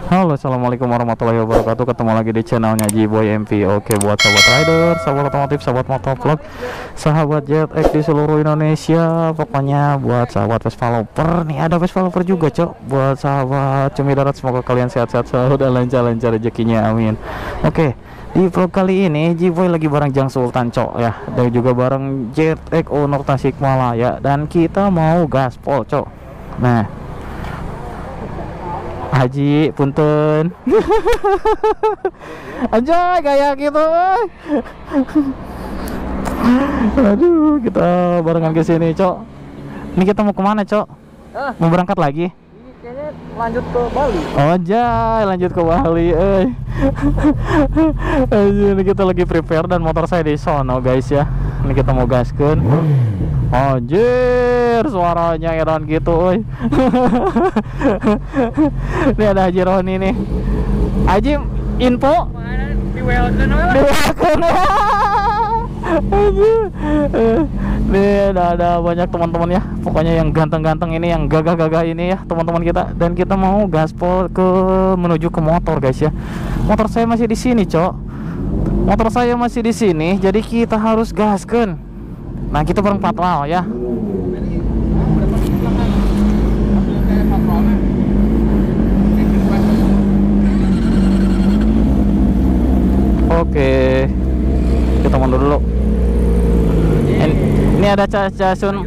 Halo, assalamualaikum warahmatullahi wabarakatuh. Ketemu lagi di channelnya Jiboy MV. Oke, buat sahabat rider, sahabat otomotif, sahabat motovlog, sahabat JetX di seluruh Indonesia, pokoknya buat sahabat Vespa Lover. Nih ada Vespa Lover juga, cok. Buat sahabat Cumi Darat, semoga kalian sehat-sehat selalu dan lancar-lancar rezekinya, amin. Oke, di vlog kali ini Jiboy lagi bareng Jang Sultan, cok ya, dan juga bareng JetX Owner Tasikmalaya, dan kita mau gaspol, cok. Nah, Haji punten. Anjay gaya gitu. Aduh, kita barengan ke sini, Cok. Ini kita mau kemana, Cok? Mau berangkat lagi? Kayaknya lanjut ke Bali. Oh, jay, lanjut ke Bali, Ini kita lagi prepare dan motor saya di sono, guys ya. Ini kita mau gaskeun. Anjir, suaranya edan gitu, Ini ada Haji Roni nih. Haji, info Di welcome lah. Nih ada banyak teman-teman ya. Pokoknya yang ganteng-ganteng ini, yang gagah-gagah ini ya, teman-teman kita. Dan kita mau gaspol menuju ke motor, guys ya. Motor saya masih di sini, Cok. Motor saya masih di sini, jadi kita harus gaskeun. Nah, kita bareng patwal ya. Oke, kita mundur dulu. Ini ada Casun.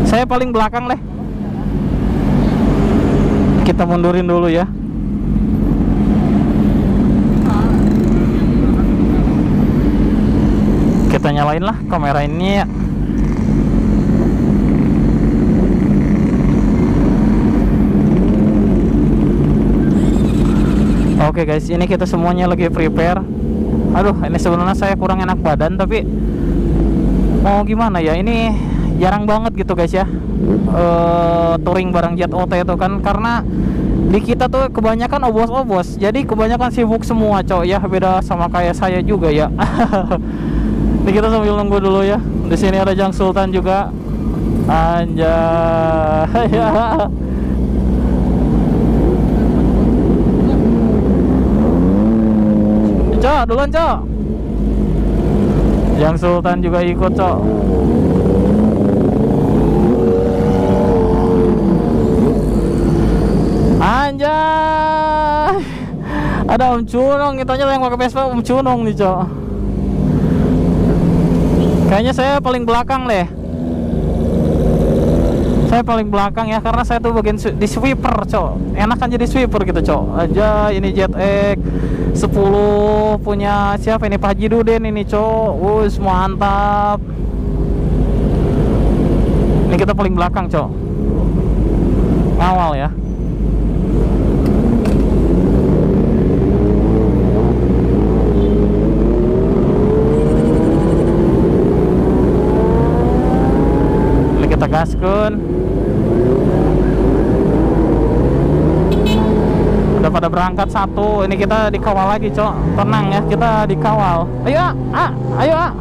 Saya paling belakang leh. Kita mundurin dulu ya. Kita nyalain lah kamera ini ya. Oke guys, ini kita semuanya lagi prepare. Aduh, ini sebenarnya saya kurang enak badan, tapi mau gimana ya, ini jarang banget gitu guys ya, touring bareng Jet OT itu kan, karena di kita tuh kebanyakan obos-obos, jadi kebanyakan sibuk semua, cok ya. Beda sama kayak saya juga ya. Ini kita sambil nunggu dulu ya. Di sini ada Jang Sultan juga. Anjay. Cok, duluan, Cok. Jang Sultan juga ikut, Cok. Anjay. Ada Om Cunong, kita aja yang pakai Vespa Om Cunong nih, Cok. Kayaknya saya paling belakang deh. Saya paling belakang ya, karena saya tuh bagian di sweeper, cok. Enak kan jadi sweeper gitu, cok. Aja ini JetX 10 punya siapa ini, Pak Haji Duden ini, cok. Wus, mantap. Ini kita paling belakang, cok. Ngawal ya. Kita gaskun. Udah pada berangkat satu. Ini kita dikawal lagi, cok. Tenang ya, kita dikawal. Ayo, ayo,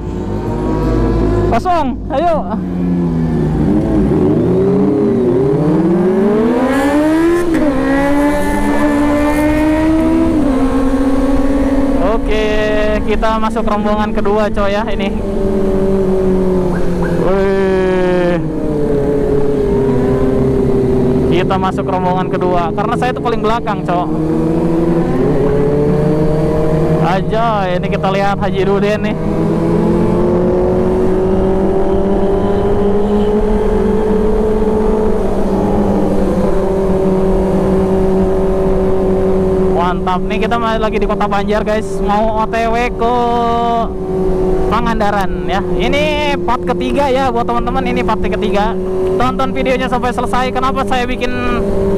kosong, ayo. Oke, kita masuk rombongan kedua, cok ya. Ini. Kita masuk rombongan kedua, karena saya itu paling belakang, cok. Aja, ini kita lihat Haji Duden nih. Mantap nih, kita lagi di Kota Banjar, guys. Mau OTW ke Pangandaran ya. Ini part ketiga ya buat teman-teman, ini part ketiga. Tonton videonya sampai selesai. Kenapa saya bikin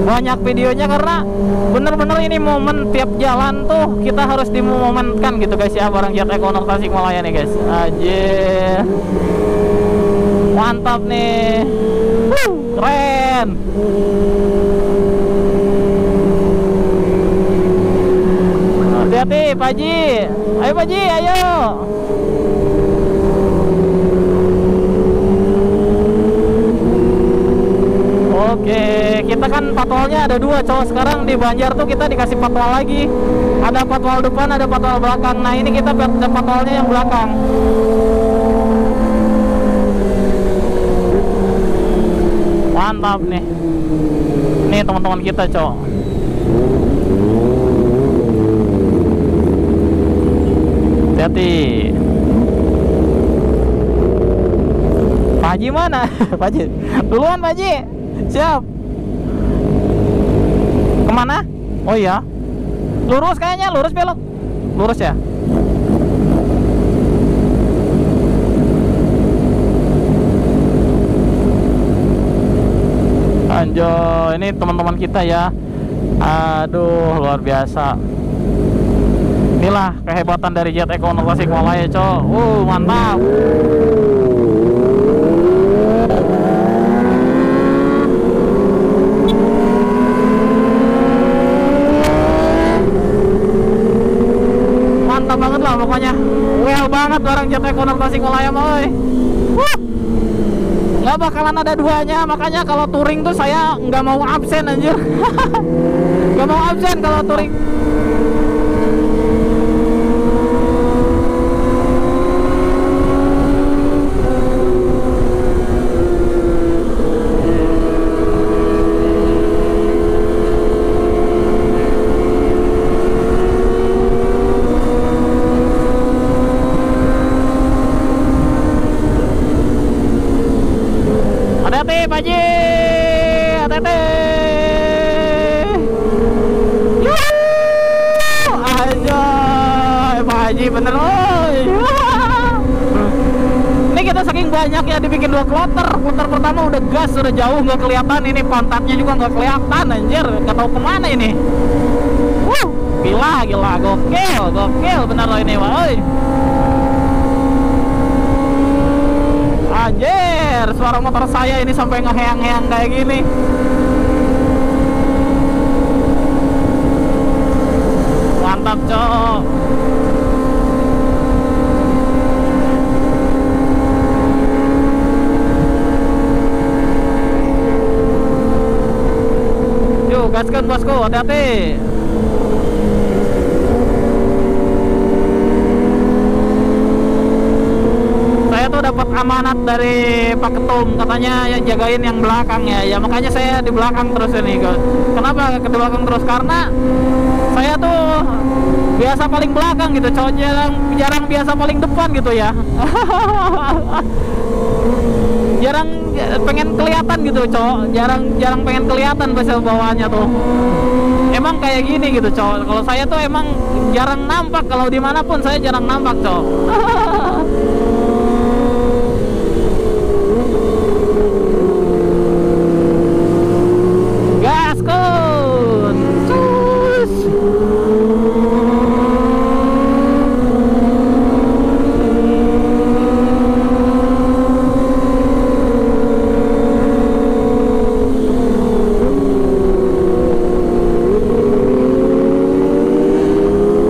banyak videonya? Karena bener-bener ini momen tiap jalan tuh kita harus dimomenkan gitu guys ya, bareng JetX Owner Tasikmalaya nih guys. Aja mantap nih. Keren. Hati-hati Pak Haji. Ayo Pak Haji, ayo. Oke, kita kan patwalnya ada dua cowok. Sekarang di Banjar tuh kita dikasih patwal lagi. Ada patwal depan, ada patwal belakang. Nah ini kita patwalnya yang belakang. Mantap nih. Nih teman-teman kita cowok. Hati-hati. Pak Haji mana? Pak Haji duluan, Pak Haji. Siap. Kemana? Oh iya, lurus kayaknya, lurus belok. Lurus ya. Anjo, ini teman-teman kita ya. Aduh, luar biasa. Inilah kehebatan dari Jet Eko Tasikmalaya, cok. Mantap. Mantap banget lah pokoknya. Well banget orang Jet Eko Tasikmalaya, boy. Nggak bakalan ada duanya, makanya kalau touring tuh saya nggak mau absen anjir. Nggak mau absen kalau touring. Hati-hati Pak Haji, hati-hati. Aja Pak Haji bener, oi. Ini kita saking banyaknya dibikin 2 kloter. Kloter pertama udah gas, udah jauh nggak kelihatan. Ini pantatnya juga nggak kelihatan anjir, nggak tahu kemana ini. Gila, gokil bener loh ini, woi. Anjir, suara motor saya ini sampai ngeheang-heang kayak gini. Mantap, cok. Yuk, gaskan bosku, hati-hati. Dapat amanat dari Pak Ketum, katanya yang jagain yang belakang ya, makanya saya di belakang terus ini. Kenapa ke belakang terus? Karena saya tuh biasa paling belakang gitu, cowok, jarang biasa paling depan gitu ya. Jarang pengen kelihatan gitu, cowok, jarang pengen kelihatan pas bawaannya tuh. Emang kayak gini gitu, cowok. Kalau saya tuh emang jarang nampak, kalau dimanapun saya jarang nampak, cowok. Gaskon, cus.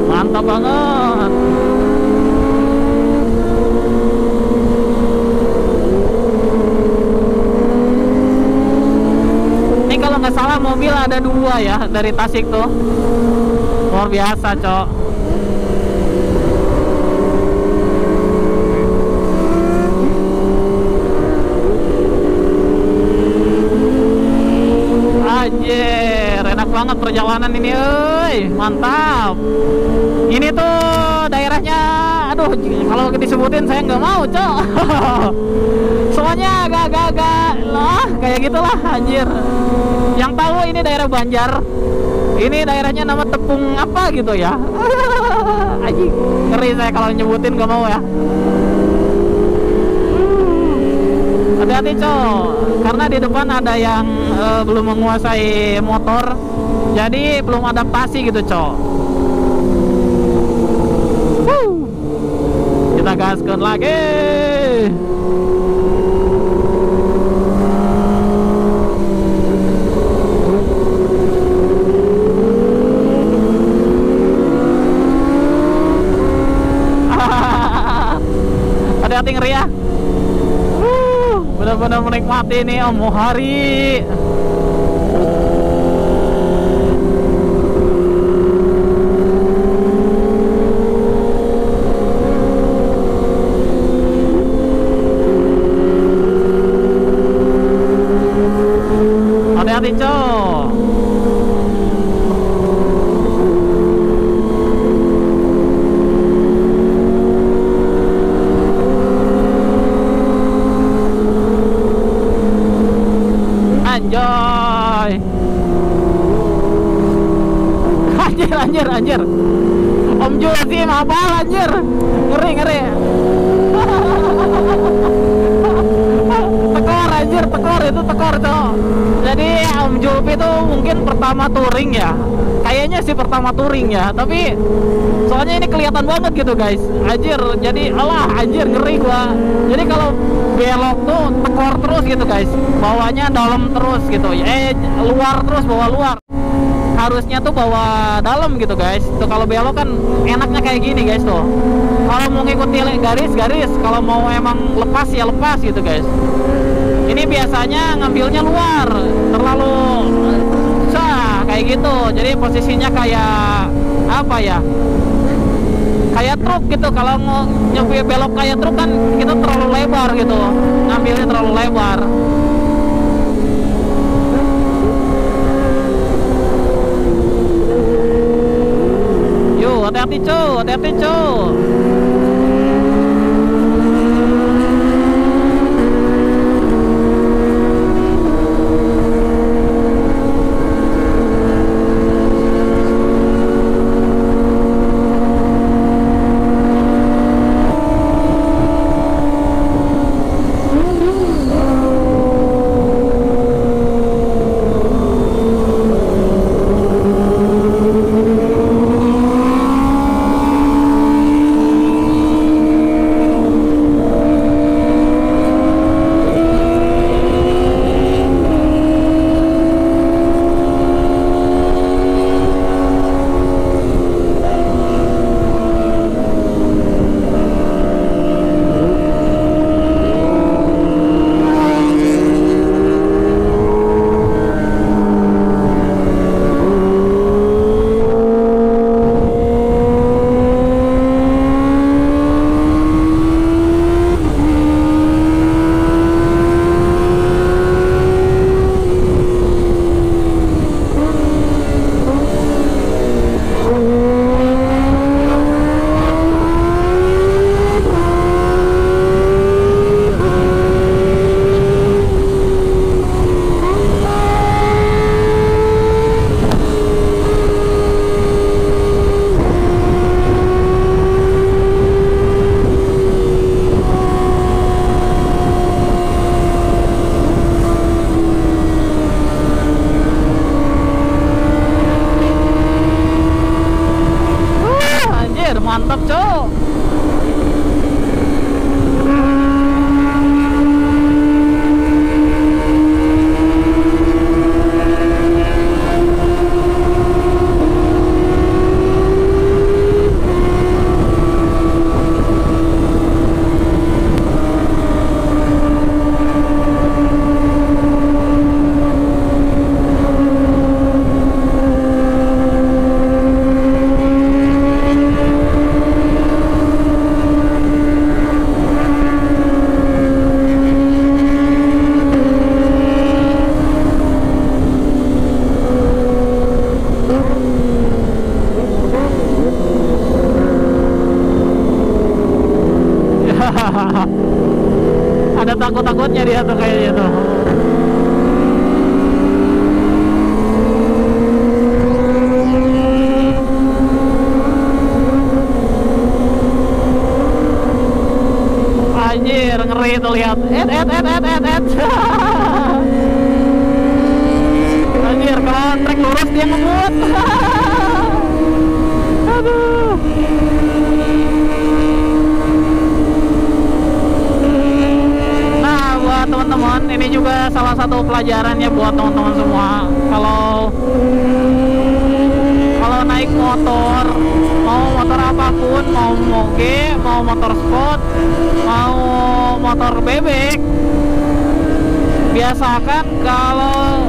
Mantap banget. Kalau nggak salah mobil ada 2 ya dari Tasik tuh. Luar biasa, cok. Anjir, enak banget perjalanan ini, euy. Mantap. Ini tuh daerahnya, aduh, kalau disebutin saya nggak mau, cok. Semuanya agak-agak lah, kayak gitulah, anjir. Yang tahu ini daerah Banjar. Ini daerahnya nama tepung apa gitu ya. Anjing, ngeri saya kalau nyebutin, gak mau ya. Hati-hati, cok, karena di depan ada yang belum menguasai motor, jadi belum adaptasi gitu, cok. Kita gaskan lagi. Hati-hati, ngeri ya. Benar-benar menikmati nih Om hari. hati-hati cok. Anjoy. Anjir. Om Jul sih apal anjir. Ngeri. Tekor itu cowok. Jadi Om Julpi itu mungkin pertama touring ya. Kayaknya sih pertama touring ya. Tapi soalnya ini kelihatan banget gitu guys. Anjir, jadi anjir ngeri gua. Jadi kalau belok tuh tekor terus gitu guys. Bawahnya dalam terus gitu. Luar terus, bawa luar. Harusnya tuh bawa dalam gitu guys. Tuh kalau belok kan enaknya kayak gini guys tuh. Kalau mau ngikuti garis, kalau mau emang lepas ya lepas gitu guys. Ini biasanya ngambilnya luar, terlalu kayak gitu. Jadi posisinya kayak apa ya? Kayak truk gitu. Kalau mau nyoba belok kayak truk kan kita terlalu lebar gitu. Ngambilnya terlalu lebar. Yuk, hati-hati cu. Mantap cok. Ada takut-takutnya dia tuh kayaknya tuh. Anjir, ngeri tuh lihat. Anjir, kalau trek lurus dia ngebut. Aduh. Teman-teman, ini juga salah satu pelajarannya buat teman-teman semua. Kalau naik motor, mau motor apapun, mau moge, mau motor sport, mau motor bebek, biasakan kalau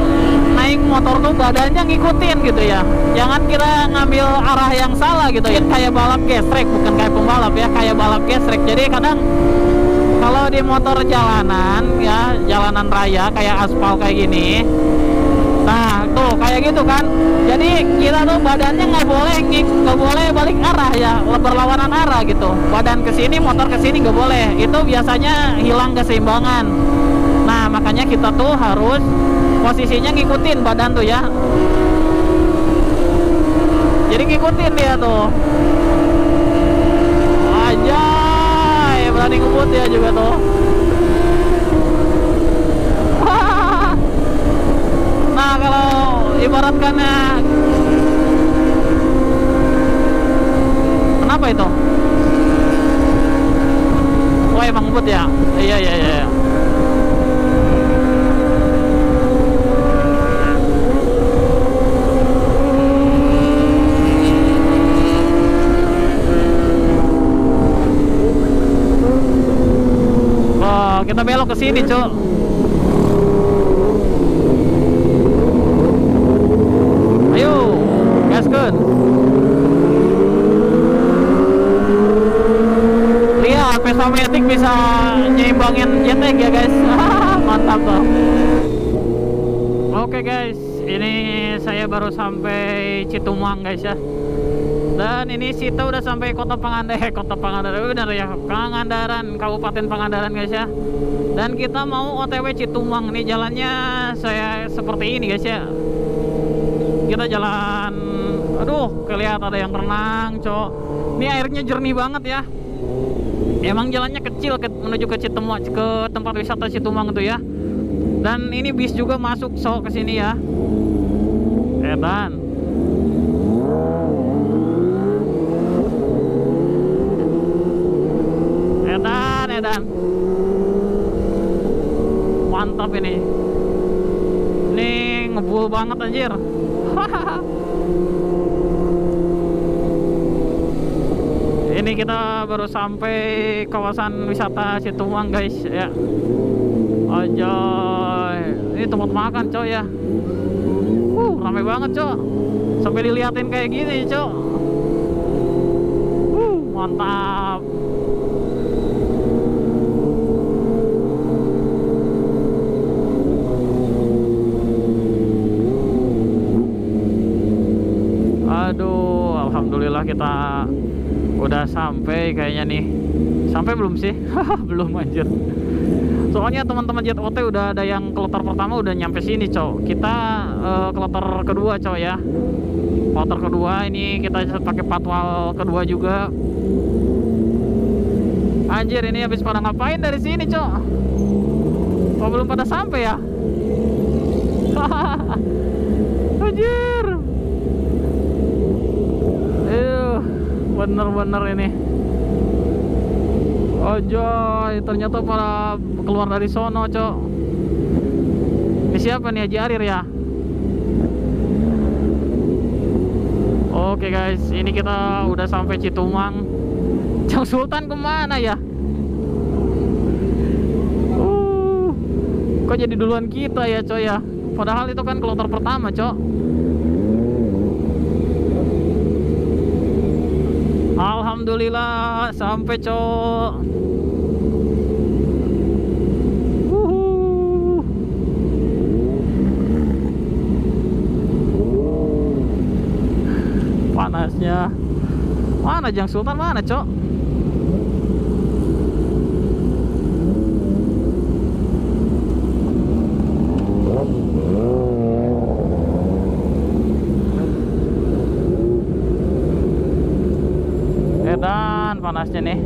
naik motor tuh badannya ngikutin gitu ya. Jangan kita ngambil arah yang salah gitu ya. Kayak balap gestrek, bukan kayak pembalap ya, kayak balap gestrek. Jadi kadang kalau di motor jalanan ya, jalanan raya kayak aspal kayak gini, Nah tuh kayak gitu kan. Jadi kita tuh badannya nggak boleh balik arah ya, berlawanan arah gitu. Badan ke sini, motor ke sini nggak boleh. Itu biasanya hilang keseimbangan. Nah makanya kita tuh harus posisinya ngikutin badan tuh ya. Jadi ngikutin dia tuh. Aja berani ngebut ya juga tuh. Nah kalau ibaratkan kenapa itu? Oh emang ngebut ya? Iya. Oh kita belok ke sini, Cok. Good. Lihat Vespa Matic bisa nyimbangin JTX ya guys. Mantap tuh. Oke guys, ini saya baru sampai Citumang guys ya. Dan ini kita udah sampai Kota Pangandaran benar ya, Pangandaran, Kabupaten Pangandaran guys ya. Dan kita mau OTW Citumang. Nih jalannya saya seperti ini guys ya. Kita jalan, aduh kelihatan ada yang renang, Cok. Ini airnya jernih banget ya. Emang jalannya kecil menuju ke Citumang, ke tempat wisata Citumang itu ya. Dan ini bis juga masuk ke sini ya. Edan. Edan. Mantap ini. Ini ngebul banget anjir. Ini kita baru sampai kawasan wisata Citumang guys ya. Ajoy. Ini tempat makan Cok ya. Ramai banget Cok. Sampai diliatin kayak gini Cok. Mantap. Aduh, alhamdulillah kita udah sampai kayaknya nih. Sampai belum sih? Belum anjir. Soalnya teman-teman JOT udah ada yang kloter pertama udah nyampe sini, Cok. Kita kloter kedua, Cok ya. Kloter kedua ini kita pakai patwal kedua juga. Anjir, ini habis pada ngapain dari sini, Cok? Oh, belum pada sampai ya? Anjir. Bener-bener ini. Ojoy, ternyata pada keluar dari sono, Cok. Ini siapa nih, Haji Arir ya? Oke guys, ini kita udah sampai Citumang. Jang Sultan kemana ya? Kok jadi duluan kita ya, Cok ya? Padahal itu kan kloter pertama, Cok. Alhamdulillah sampai, Cok. Panasnya. Mana Jang Sultan, mana, Cok? Dan panasnya nih.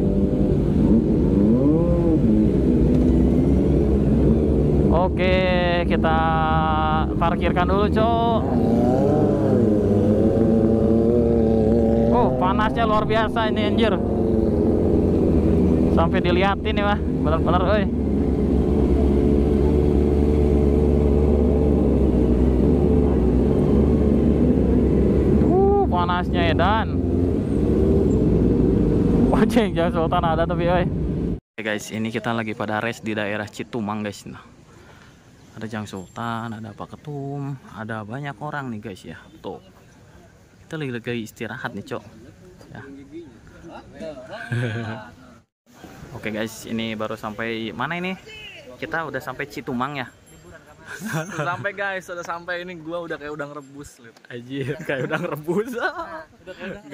Oke, kita parkirkan dulu, Cok. Oh, panasnya luar biasa ini anjir. Sampai diliatin ya, bener-bener euy. Panasnya edan. Ojeng Jang Sultan ada tapi oi. Oke guys, ini kita lagi pada race di daerah Citumang guys. Nah, ada Jang Sultan, ada Pak Ketum, ada banyak orang nih guys ya. Tuh, kita lagi istirahat nih, Cok ya. Oke guys, ini baru sampai mana ini? Kita udah sampai Citumang ya. Udah sampai guys, udah sampai. Ini gua udah kayak udang rebus, Lip. Anjir, kayak udang rebus. Udah kayak udang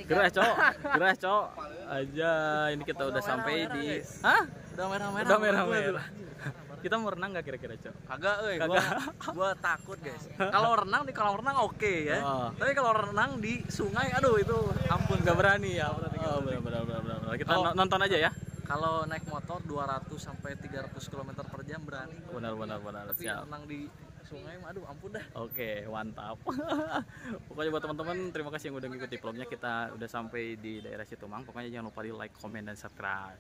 Gerah, Cok. Aja, ini kita udah sampai di Hah? Udah merah-merah. Udah merah-merah. Kita mau renang nggak kira-kira, Cok? Kagak, Kagak. gua takut guys. Kalau renang di kolam renang oke ya. Oh. Tapi kalau renang di sungai, aduh itu ampun Nggak berani ya. Oh, benar. Kita Oh. nonton aja ya. Kalau naik motor 200 sampai 300 km per jam berani. Benar. Tapi Siap. renang di sungai, aduh ampun dah. Oke, mantap. Pokoknya buat teman-teman, terima kasih yang udah ngikuti vlognya. Kita udah sampai di daerah Situmang. Pokoknya jangan lupa di like, comment, dan subscribe.